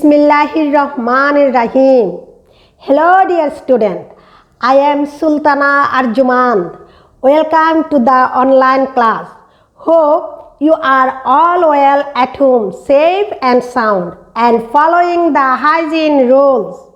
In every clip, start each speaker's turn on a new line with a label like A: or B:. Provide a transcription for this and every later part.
A: Bismillahirrahmanirrahim. Hello dear student, I am Sultana Arjuman. Welcome to the online class. Hope you are all well at home, safe and sound and following the hygiene rules.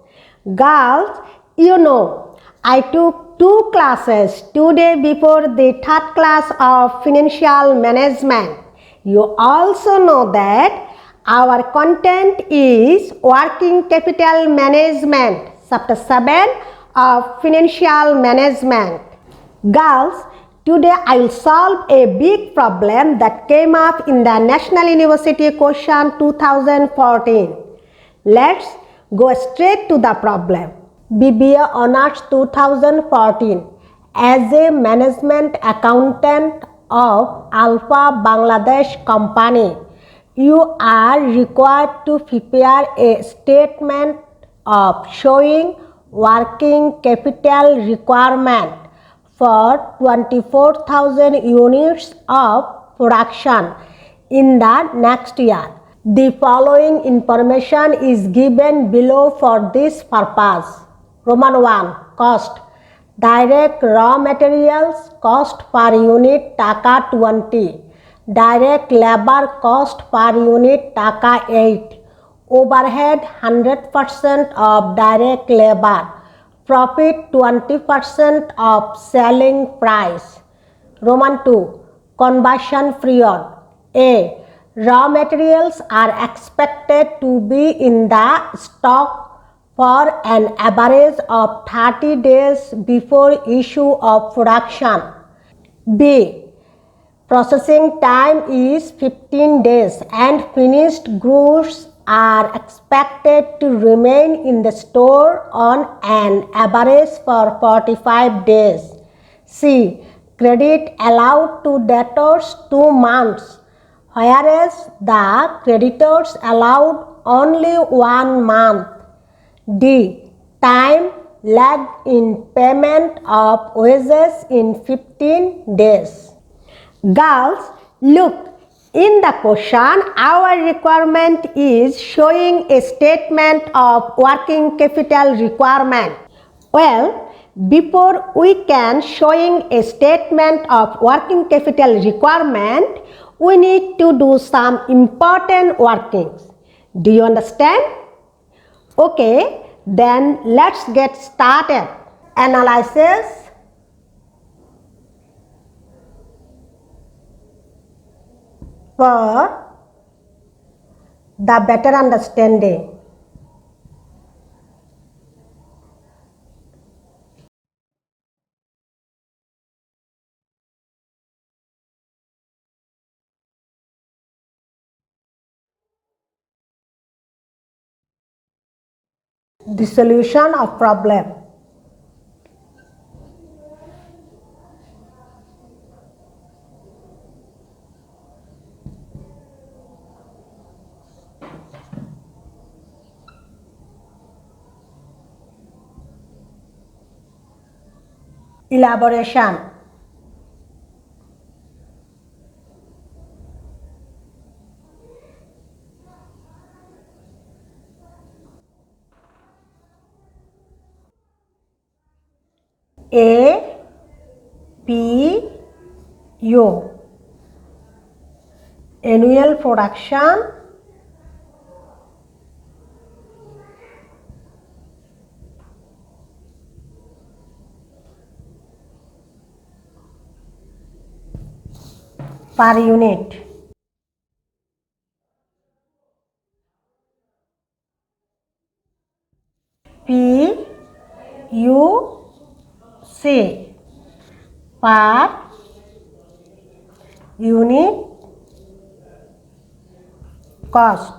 A: Girls, you know, I took 2 classes today before the 3rd class of financial management. You also know that our content is Working Capital Management, Chapter 7 of Financial Management. Girls, today I will solve a big problem that came up in the National University question 2014. Let's go straight to the problem. BBA Honors 2014. As a management accountant of Alpha Bangladesh Company, you are required to prepare a statement of showing working capital requirement for 24,000 units of production in the next year. The following information is given below for this purpose. Roman 1. Cost. Direct raw materials cost per unit taka 20. Direct labor cost per unit taka 8. Overhead 100% of direct labor. Profit 20% of selling price. Roman 2. Conversion period. A. Raw materials are expected to be in the stock for an average of 30 days before issue of production. B. Processing time is 15 days and finished goods are expected to remain in the store on an average for 45 days. C. Credit allowed to debtors 2 months, whereas the creditors allowed only 1 month. D. Time lag in payment of wages in 15 days. Girls, look, in the question, our requirement is showing a statement of working capital requirement. Well, before we can showing a statement of working capital requirement, we need to do some important workings. Do you understand? Okay, then let's get started. Analysis. For the better understanding. The solution of problem. Elaboration. A P U annual production per unit. P U C per unit cost.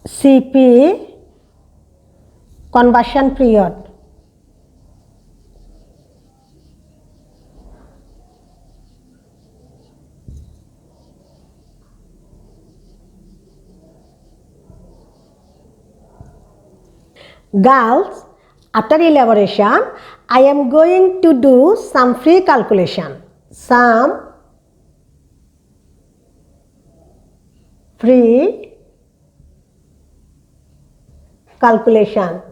A: CP conversion period. Girls, after elaboration, I am going to do some free calculation. Some free calculation.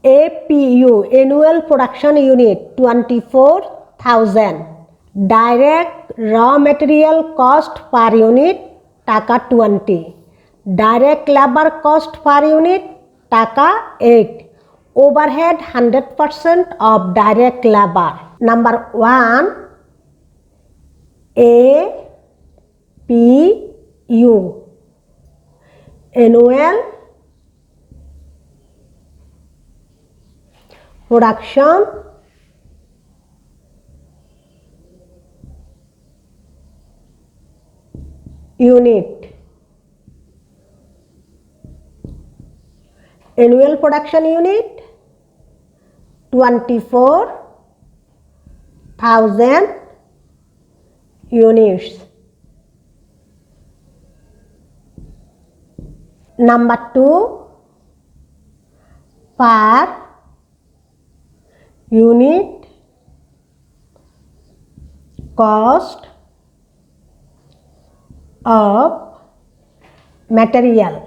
A: APU, annual production unit, 24,000. Direct raw material cost per unit, taka 20. Direct labor cost per unit, taka 8. Overhead 100% of direct labor. Number 1, APU, annual production unit. Annual production unit 24,000 units. Number 2, per unit cost of material.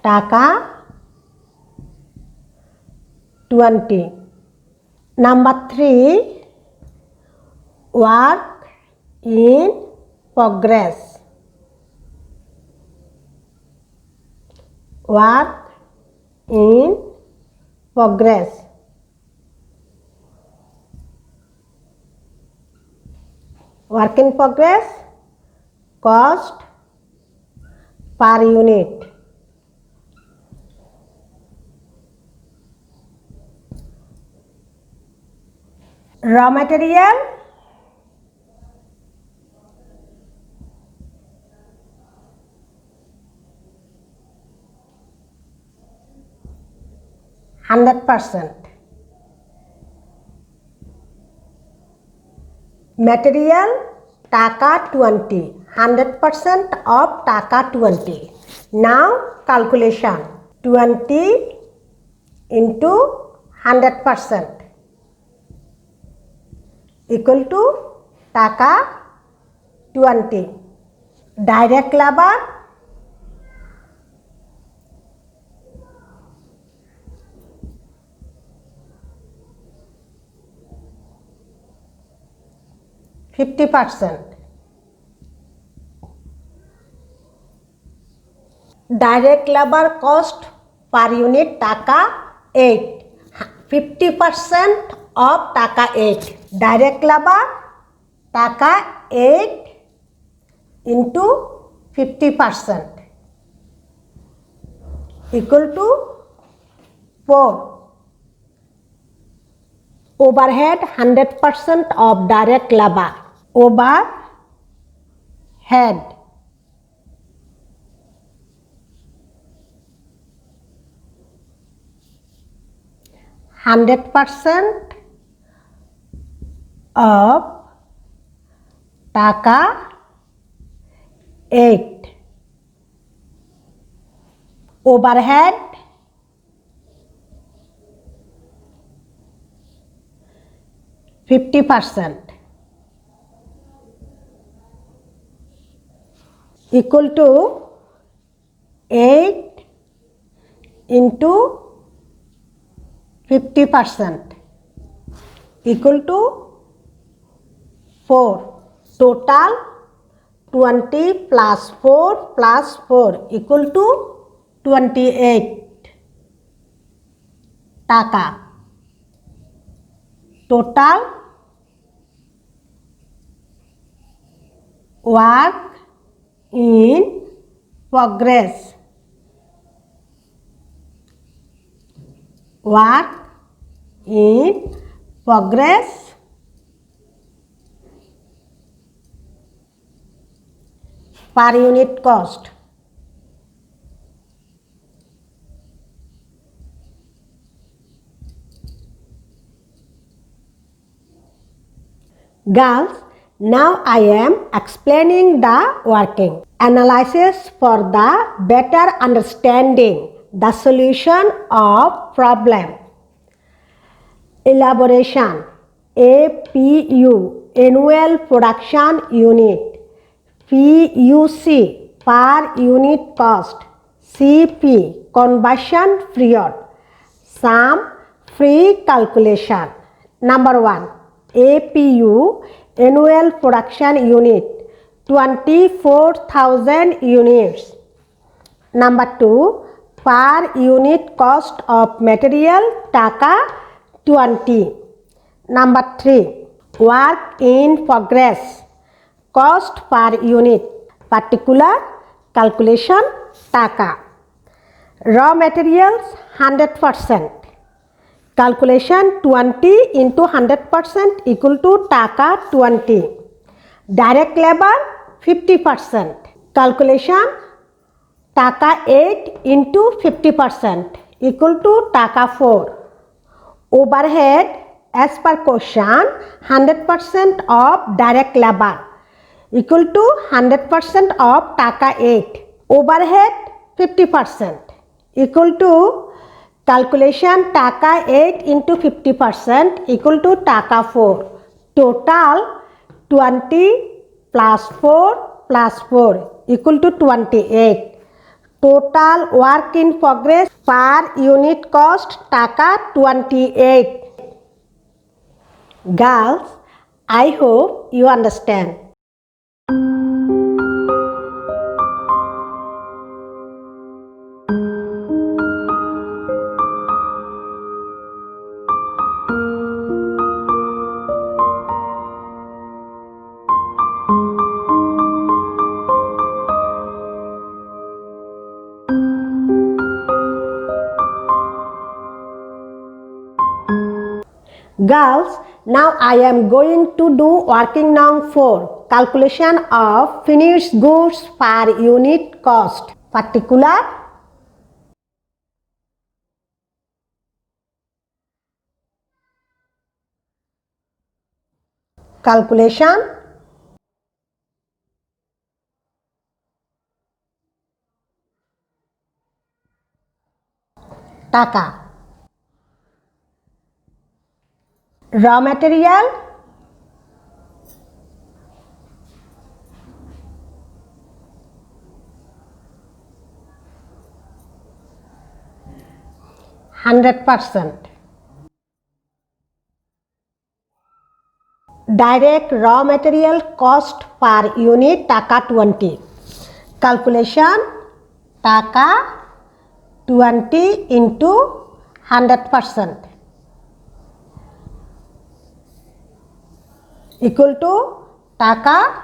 A: Taka 20. Number 3, work in progress. Work in progress. Work in progress cost per unit. Raw material %. Material taka 20. 100% of taka 20. Now calculation. 20 into 100% equal to taka 20. Direct labor %. Direct labor cost per unit taka 8. 50% of taka 8. Direct labor taka 8 into 50% equal to 4. Overhead 100% of direct labor. Overhead 100% of taka 8. Overhead 50% equal to 8 into 50% equal to 4. Total 20 plus 4 plus 4 equal to 28 taka. Total work in progress. Work in progress per unit cost. Girls, Now I am explaining the working. Analysis for the better understanding the solution of problem. Elaboration. APU, Annual Production Unit. PUC, per unit cost. CP, conversion period. Sum, free calculation. Number 1. APU, Annual Production Unit, 24,000 units. Number 2. Per unit cost of material, taka 20. Number 3. Work in progress, cost per unit, particular calculation, taka. Raw materials 100%. Calculation 20 into 100% equal to taka 20. Direct labor 50%. Calculation taka 8 into 50% equal to taka 4. Overhead as per question 100% of direct labor equal to 100% of taka 8. Overhead 50% equal to calculation taka 8 into 50% equal to taka 4. Total 20 plus 4 plus 4 equal to 28. Total work in progress per unit cost taka 28. Girls, I hope you understand. Girls, now I am going to do working noun 4, calculation of finished goods per unit cost, particular calculation taka. Raw material %. Direct raw material cost per unit taka 20. Calculation taka 20 into 100% equal to taka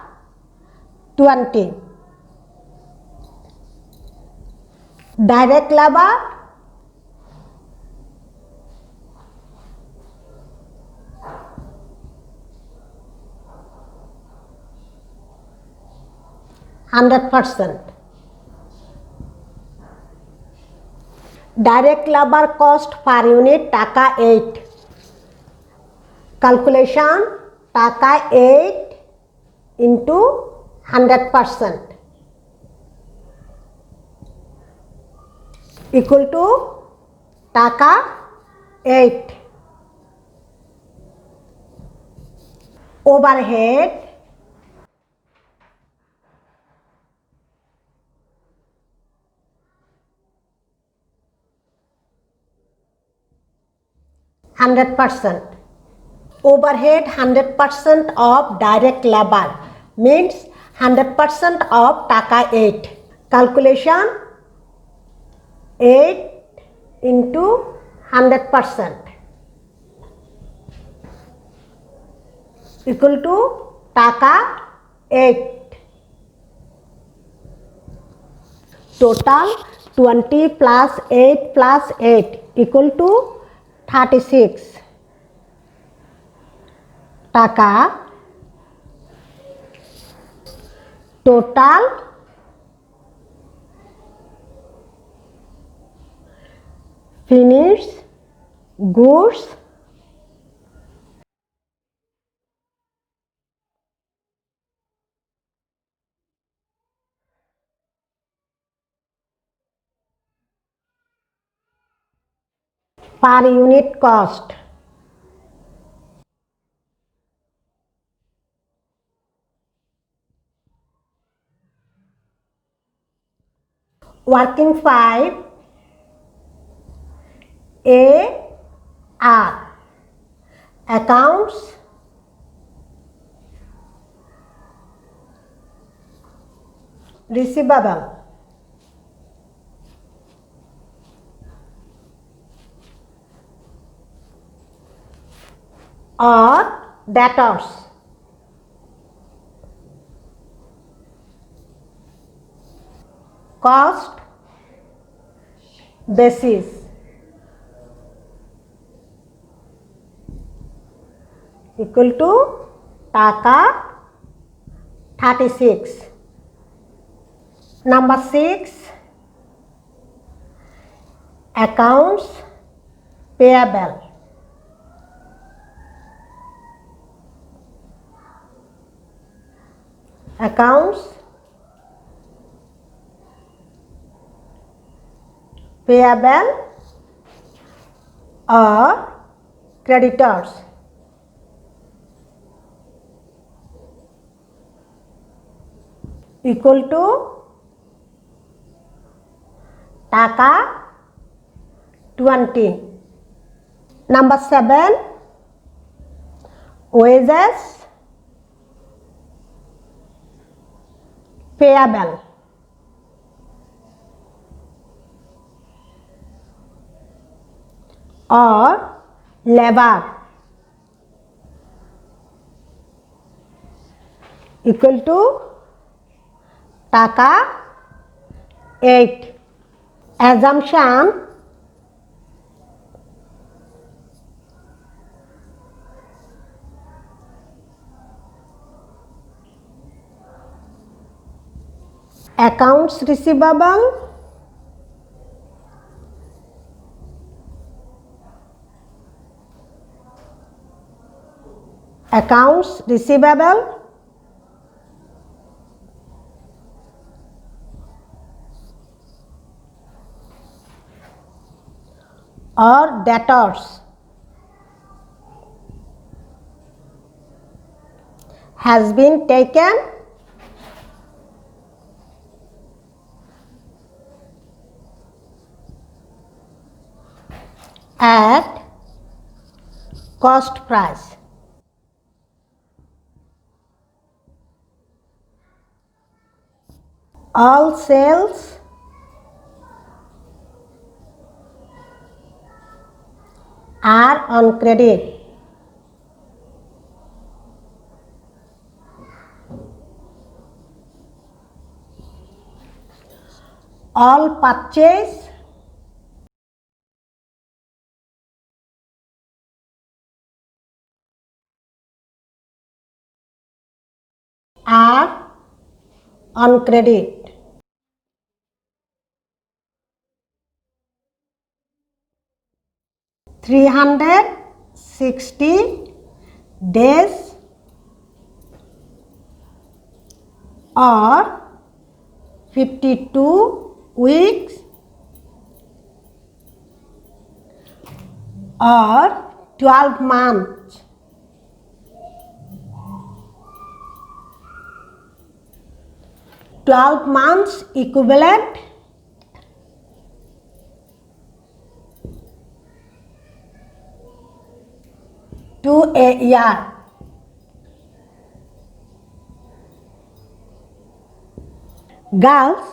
A: 20. Direct labor %. Direct labor cost per unit taka 8. Calculation taka 8 into 100% equal to taka 8. Overhead %. Overhead 100% of direct labor means 100% of taka 8. Calculation 8 into 100% equal to taka 8. Total 20 plus 8 plus 8 equal to 36. Taka. Total finished goods per unit cost. Working 5 AR accounts receivable or debtors. Cost basis equal to টাকা 36. Number 6, accounts payable. Accounts payable or creditors. Equal to টাকা 20. Number 7, wages payable. Or labor equal to টাকা 8. Assumption accounts receivable or debtors has been taken at cost price. All sales are on credit. All purchase are on credit. (360 days) or 52 weeks or 12 months. (12 months equivalent to a year. Girls,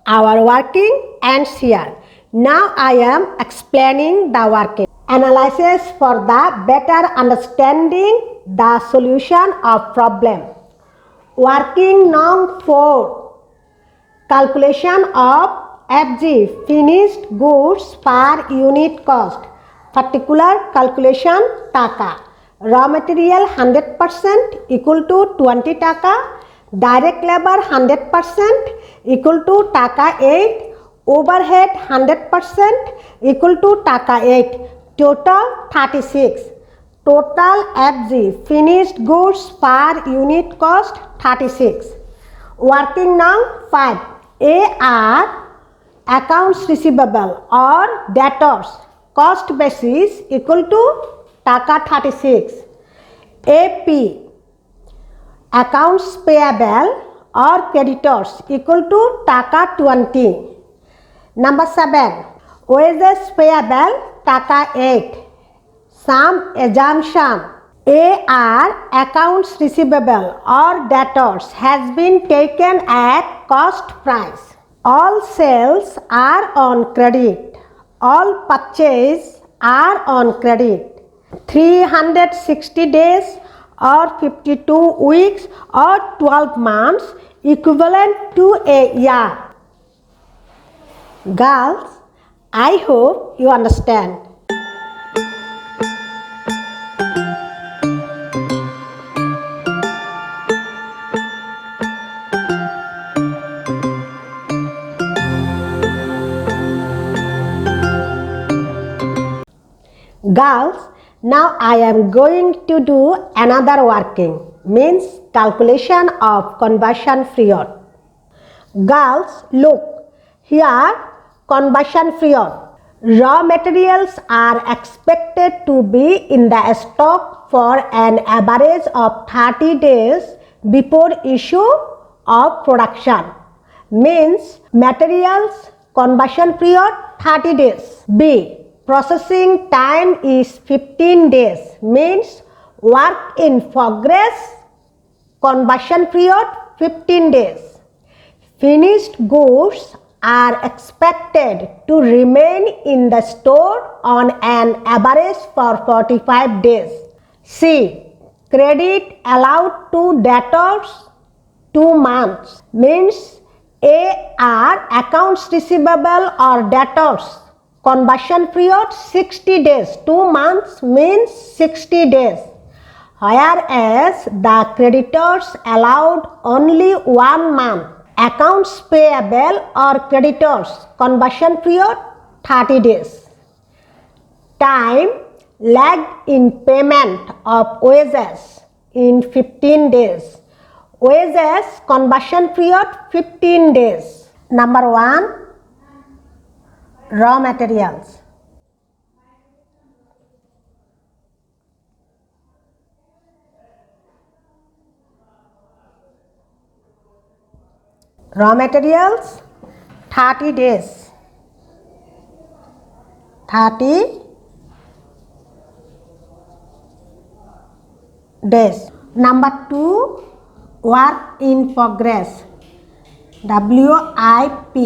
A: our working ends here. Now I am explaining the working. Analysis for the better understanding the solution of problem. Working Norm 4. Calculation of FG, finished goods per unit cost. Particular calculation টাকা. Raw material 100% equal to 20 টাকা. Direct labor 100% equal to টাকা 8. Overhead 100% equal to টাকা 8. Total 36. Total FG, finished goods per unit cost 36. Working Norm 5. AR, accounts receivable or debtors. cost basis equal to টাকা 36. AP accounts payable or creditors equal to টাকা 20. Number 7 wages payable টাকা 8. Some assumption AR accounts receivable or debtors has been taken at cost price. All sales are on credit. All purchases are on credit. 360 days or 52 weeks or 12 months equivalent to a year. Girls, I hope you understand. Girls, now I am going to do another working, means calculation of conversion period. Girls, look, here conversion period. Raw materials are expected to be in the stock for an average of 30 days before issue of production. Means materials conversion period 30 days. B. Processing time is 15 days, means work in progress conversion period 15 days. Finished goods are expected to remain in the store on an average for 45 days. C. Credit allowed to debtors 2 months, means AR accounts receivable or debtors conversion period 60 days. 2 months means 60 days. Whereas the creditors allowed only 1 month. Accounts payable or creditors conversion period 30 days. Time lag in payment of wages in 15 days. Wages conversion period 15 days. Number 1, raw materials. Raw materials 30 days. 30 days. Number 2, work in progress. WIP.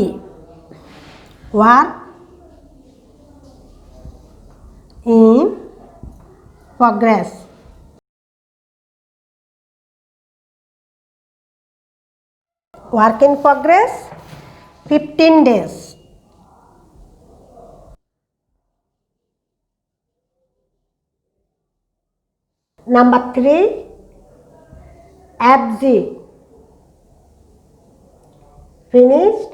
A: Work in progress. Work in progress 15 days. Number 3, FG. Finished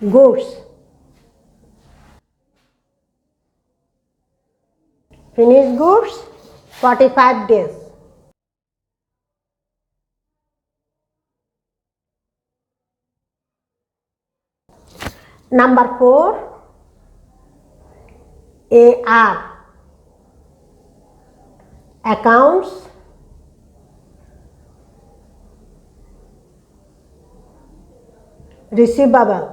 A: goods. Finished goods 45 days. Number 4, AR accounts receivable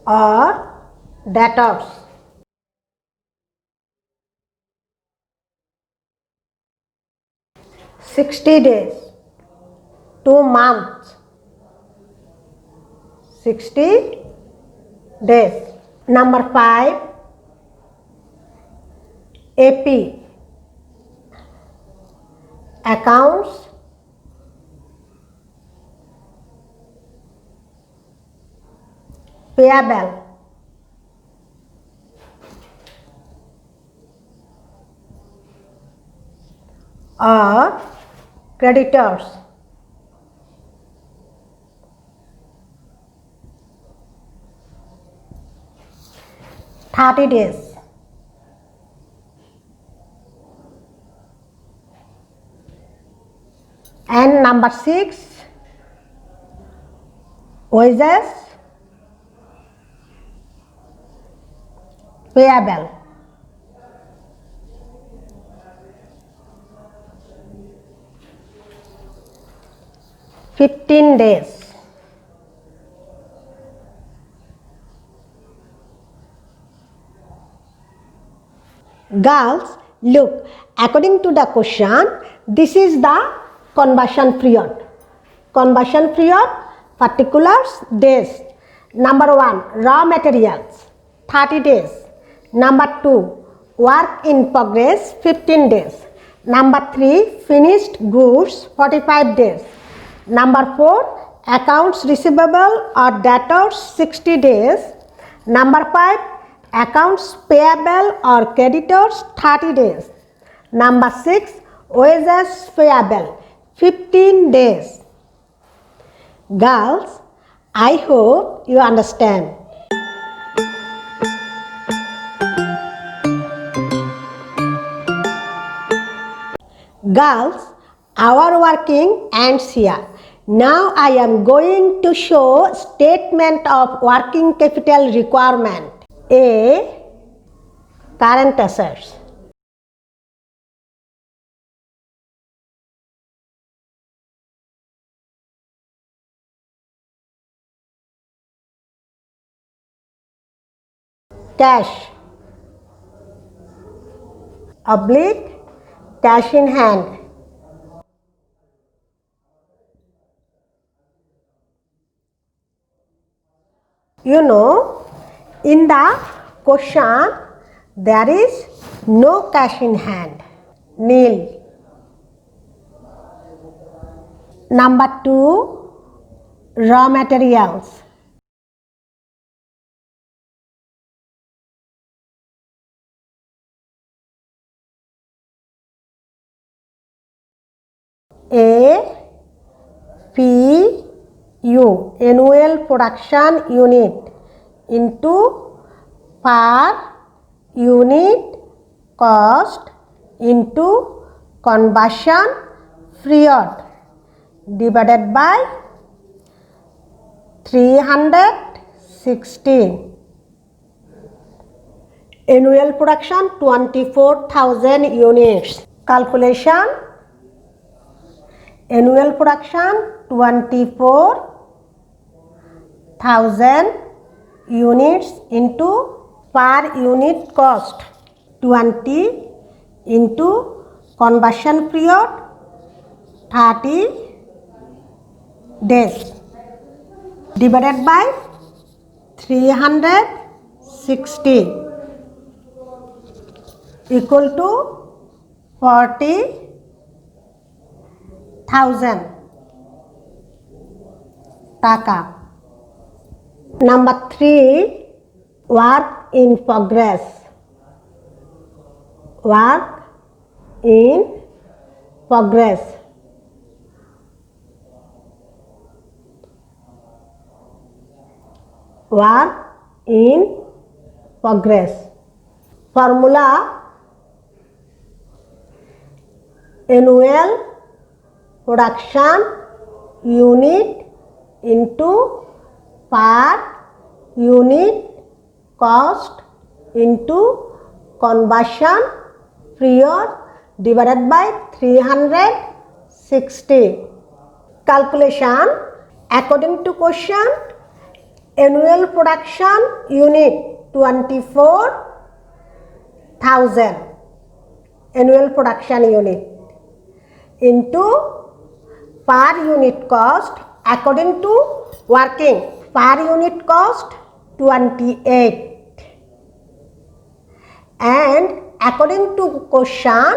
A: or debtors. 60 days, 2 months, 60 days. Number 5, AP accounts payable or creditors. 30 days. And number 6, wages payable. "15 days. Girls, look, according to the question, this is the conversion period. Conversion period, particulars, days. Number 1, raw materials, 30 days. Number 2, work in progress, 15 days. Number 3, finished goods, 45 days. Number 4, accounts receivable or debtors, 60 days. Number 5, accounts payable or creditors, 30 days. Number 6, wages payable, 15 days. Girls, I hope you understand. Girls, our working ends here. Now I am going to show statement of working capital requirement. A. Current assets. Cash. Oblique, cash in hand. You know, in the question, there is no cash in hand, nil. Number 2, raw materials. APU, annual production unit, into per unit cost into conversion period divided by 360. Annual production 24,000 units. Calculation: annual production 24,000 units into per unit cost 20 into conversion period 30 days divided by 360 equal to 40,000 টাকা. Number 3, work in progress. Work in progress. Work in progress. Formula: annual production unit into per unit cost into conversion period divided by 360. Calculation: according to question, annual production unit 24,000 annual production unit into per unit cost according to working per unit cost 28 and according to question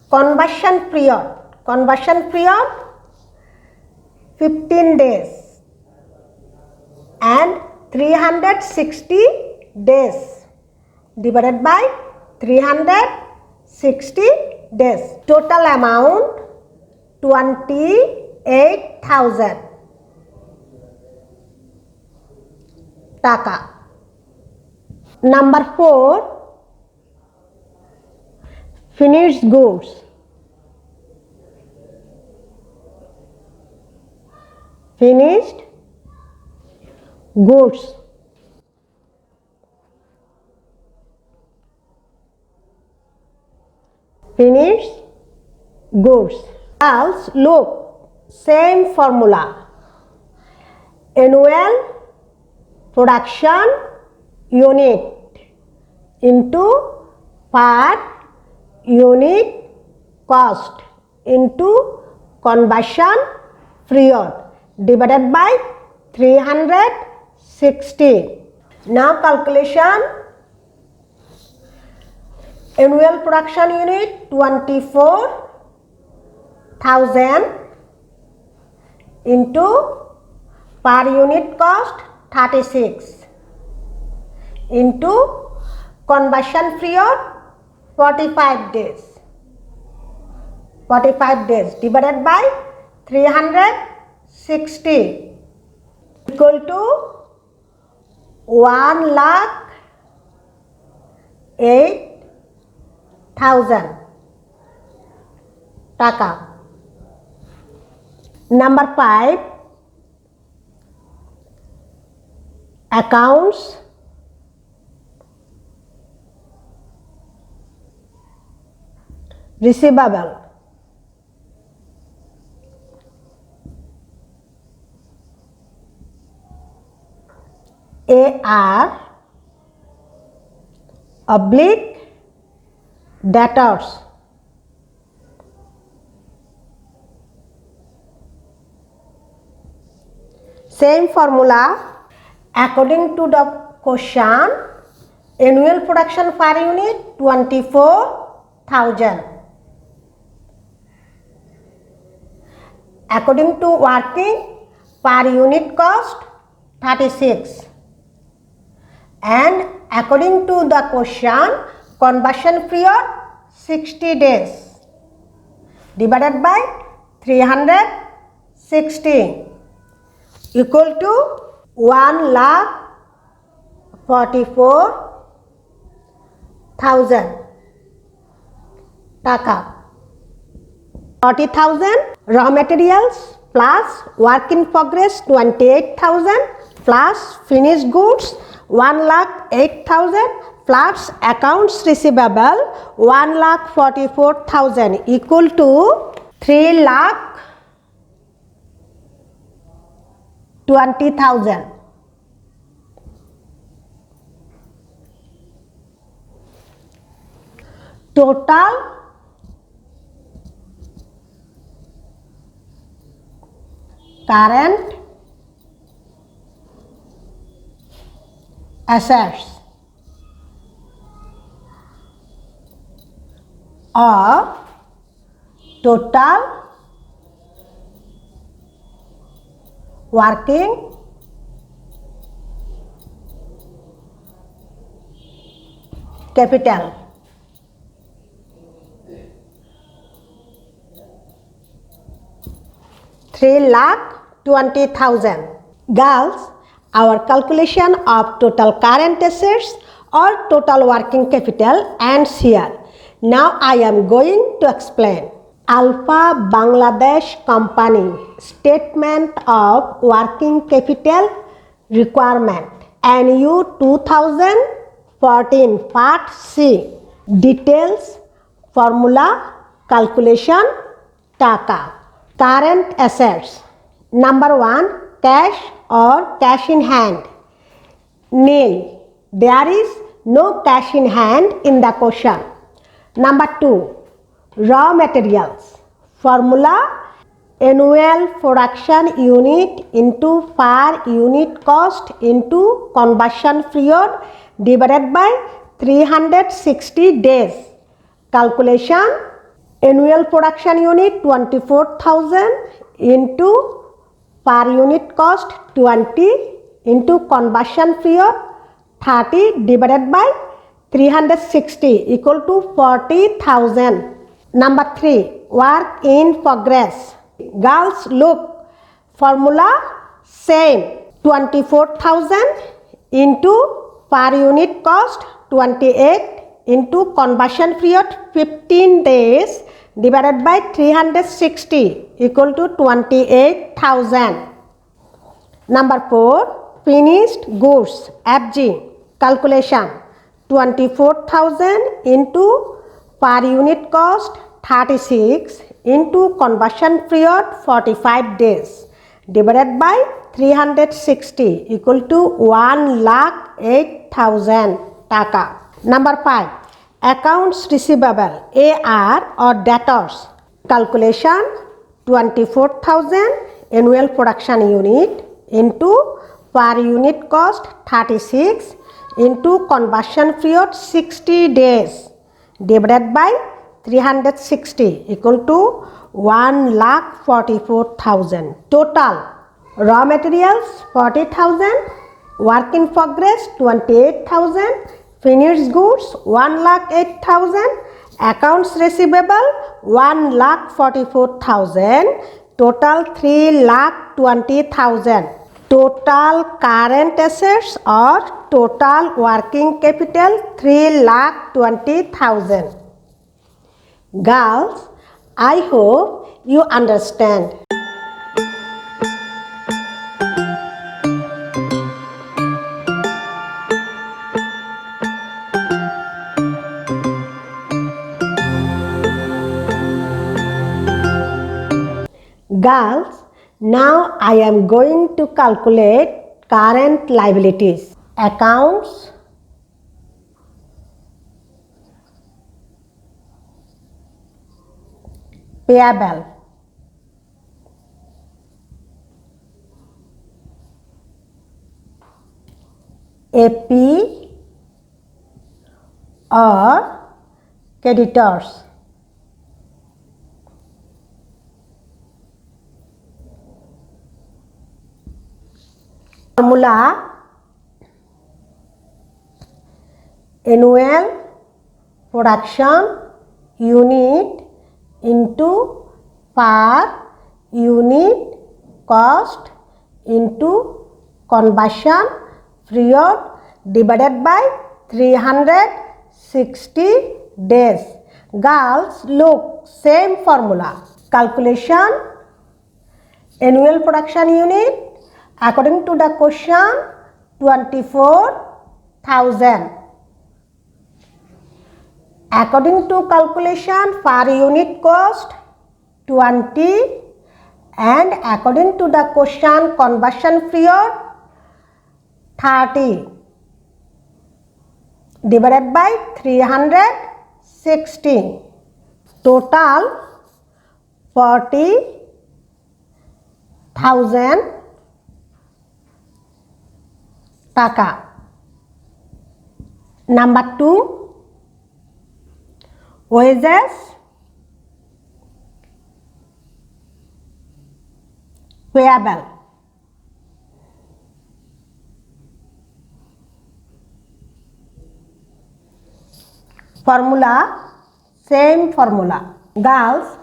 A: conversion period 15 days and 360 days divided by 360 days. Total amount 28,000 টাকা. Number 4, finished goods. finished goods. Finished goods. Girls, look, same formula. Annual production unit into per unit cost into conversion period divided by 360. Now calculation. Annual production unit 24,000 into per unit cost 36 into conversion period 45 days. 45 days divided by 360 equal to 1,08,000 টাকা. Number 5, accounts receivable. AR oblique debtors. Same formula. According to the question, annual production per unit 24,000. According to working per unit cost 36. And according to the question, conversion period 60 days divided by 360 equal to 1,44,000 টাকা. 40,000 raw materials plus work in progress 28,000 plus finished goods 1,08,000 plus accounts receivable 1,44,000 equal to 3,20,000. Total current assets or total working capital. $3,20,000. Girls, our calculation of total current assets or total working capital ends here. Now I am going to explain. Alpha Bangladesh Company Statement of Working Capital Requirement NU 2014 Part C. Details, formula, calculation, taka. Current assets. Number 1, cash or cash in hand. Nil. There is no cash in hand in the question. Number 2, raw materials. Formula, annual production unit into per unit cost into conversion period divided by 360 days. Calculation, annual production unit 24,000 into per unit cost 20 into conversion period 30 divided by 360 equal to 40,000. Number 3, work in progress. Girls, look, formula same, 24,000 into per unit cost 28 into conversion period 15 days divided by 360 equal to 28,000. Number 4, finished goods FG calculation 24,000 into per unit cost 36 into conversion period 45 days divided by 360 equal to 1,08,000 টাকা. Number 5, accounts receivable AR or debtors calculation 24,000 annual production unit into per unit cost 36 into conversion period 60 days divided by 360 equal to 1,44,000. Total raw materials 40,000, work in progress 28,000, finished goods 1,08,000, accounts receivable 1,44,000, total 3,20,000. Total current assets or total working capital 3,20,000. Girls, I hope you understand. Girls, now I am going to calculate current liabilities. Accounts payable, AP or creditors. Formula annual production unit into per unit cost into conversion period divided by 360 days. Girls, look, same formula. Calculation annual production unit according to the question 24,000. According to calculation per unit cost 20 and according to the question conversion period 30 divided by 360. Total 40,000 টাকা. Number 2, wages payable. Formula same formula. Girls,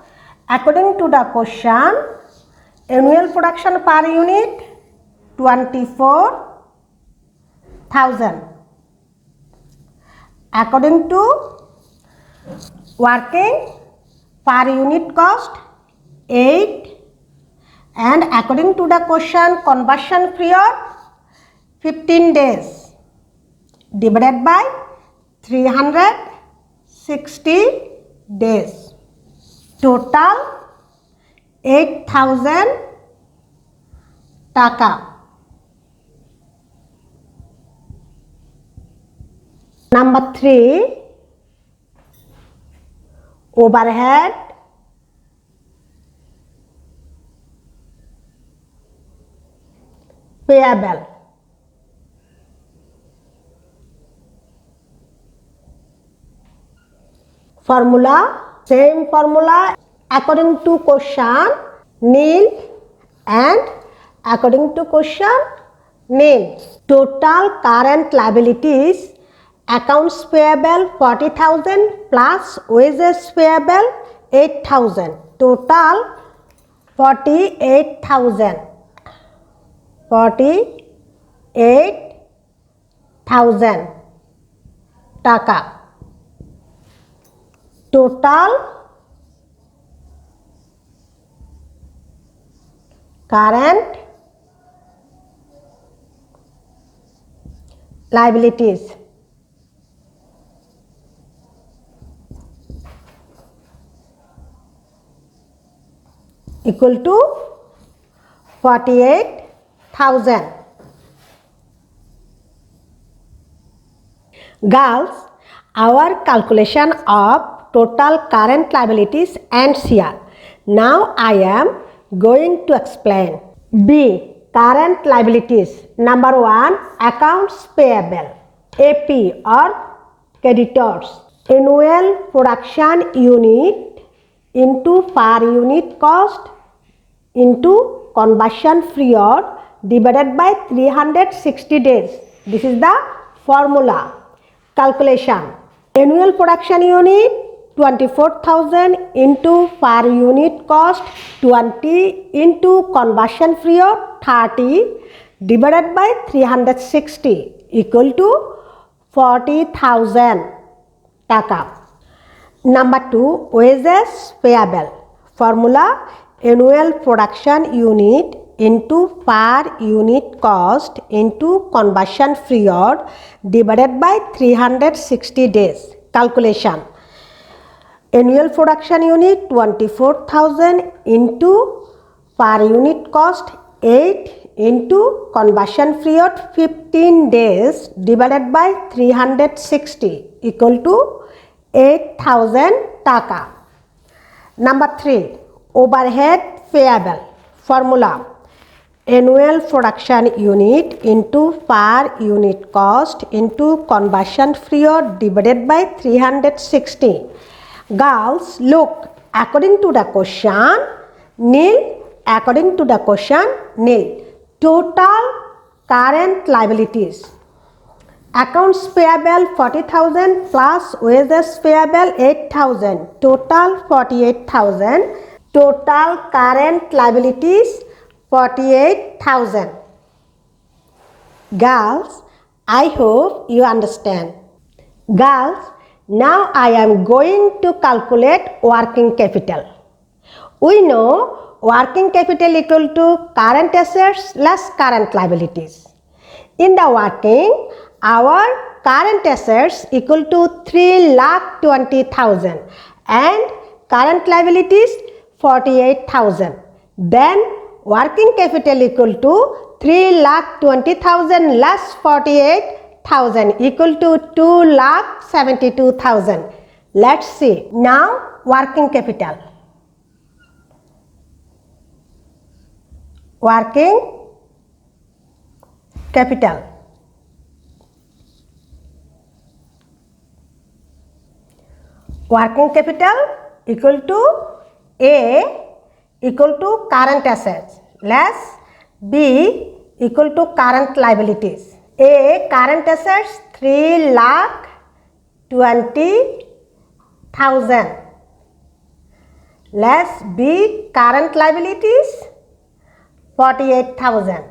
A: according to the question annual production per unit 24,000. According to working per unit cost 8 and according to the question conversion period 15 days divided by 360 days. Total 8,000 টাকা. Number 3, overhead payable. Formula same formula according to question nil and according to question nil. Total current liabilities accounts payable 40,000 plus wages payable 8,000. Total 48,000. 48,000 টাকা. Total current liabilities equal to 48,000. Girls, our calculation of total current liabilities ends here. Now I am going to explain. B. Current liabilities. Number 1. Accounts payable. AP or creditors. Annual production unit into per unit cost into conversion period divided by 360 days. This is the formula. Calculation. Annual production unit 24,000 into per unit cost 20 into conversion period 30 divided by 360 equal to 40,000 taka. Number 2. Wages payable. Formula. Annual production unit into per unit cost into conversion period divided by 360 days. Calculation. Annual production unit 24,000 into per unit cost 8 into conversion period 15 days divided by 360 equal to 8,000 taka. Number 3. Overhead payable. Formula. Annual production unit into per unit cost into conversion period divided by 360. Girls, look, according to the question, nil. According to the question, nil. Total current liabilities. Accounts payable 40,000 plus wages payable 8,000. Total 48,000. Total current liabilities 48,000. Girls, I hope you understand. Girls, now I am going to calculate working capital. We know working capital equal to current assets less current liabilities. In the working, our current assets equal to 3,20,000 and current liabilities 48,000. Then working capital equal to 3,20,000 less 48,000 equal to 2,72,000. Let's see. Now working capital. Working capital. Working capital equal to A equal to current assets less B equal to current liabilities. A current assets 3,20,000 less B current liabilities 48,000.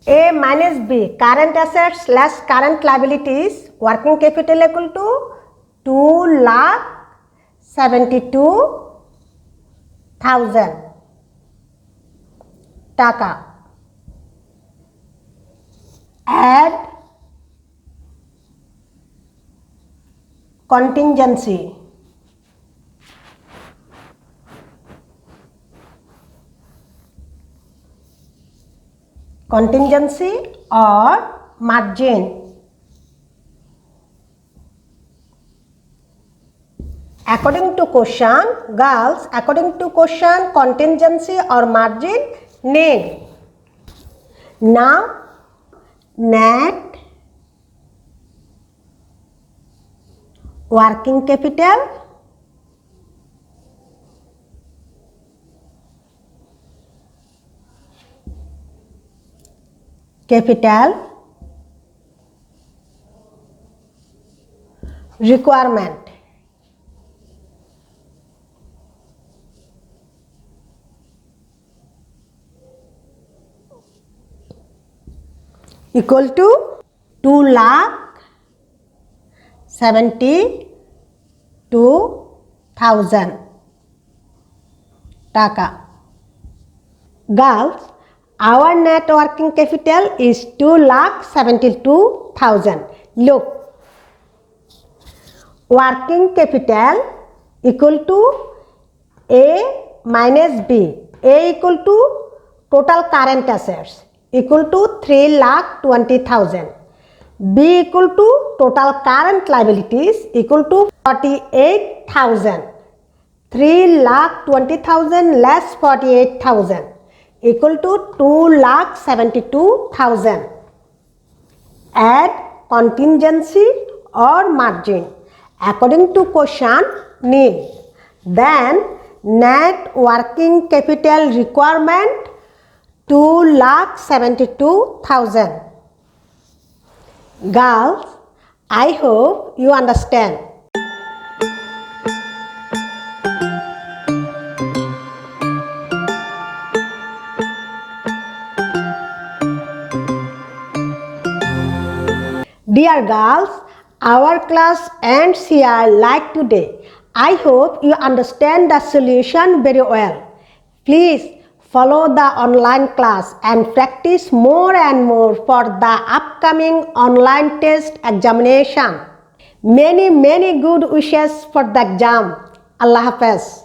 A: A minus B current assets less current liabilities working capital equal to 2,72,000 taka. Add contingency. Contingency or margin. According to question, girls, according to question, contingency or margin, nil. Now, net working capital requirement. Equal to 2,72,000 taka. Girls, our net working capital is 2,72,000. Look, working capital equal to A minus B. A equal to total current assets equal to 3,20,000. B equal to total current liabilities equal to 48,000. 3,20,000 less 48,000 equal to 2,72,000. Add contingency or margin according to question nil. Then net working capital requirement 2,72,000. Girls, I hope you understand. Dear girls, our class ends here like today. I hope you understand the solution very well. Please follow the online class and practice more and more for the upcoming online test examination. Many good wishes for the exam. Allah Hafiz.